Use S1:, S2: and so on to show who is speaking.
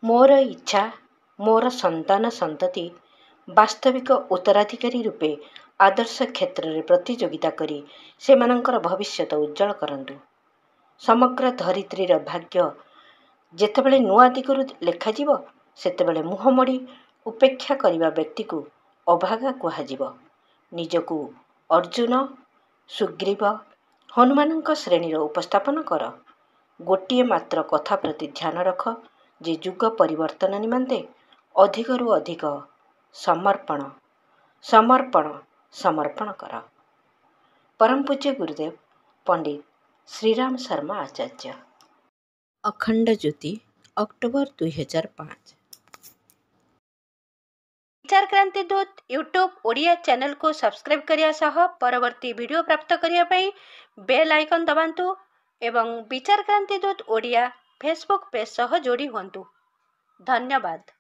S1: मोर इच्छा मोर संतान संतति वास्तविक उत्तराधिकारी रूपे आदर्श क्षेत्र में प्रतियोगिता करी सेमानंकर भविष्यत उज्जवल करंतु। समग्र धरित्रीर भाग्य जेतेबेले नुआ दिगरु लेखाजिब सेतेबेले मुहमोड़ी उपेक्षा करिबा व्यक्ति को अभागा कुहाजिब। निजकू अर्जुन सुग्रीव हनुमानंक श्रेणीर उपस्थापन कर। गोटिए मात्र कथा प्रति ध्यान रख जे युग परिवर्तन निमंते अधिकरू अधिक समर्पण समर्पण समर्पण कर। परम पूज्य गुरुदेव पंडित श्रीराम शर्मा आचार्य। अखंड ज्योति अक्टोबर 2005। विचार क्रांति दूत यूट्यूब ओडिया चैनल को सब्सक्राइब करिया सह परवर्ती वीडियो प्राप्त करिया पई बेल आइकन दबांतु एवं विचार क्रांति दूत ओडिया फेसबुक पेज सह जोड़ी हुंतु। धन्यवाद।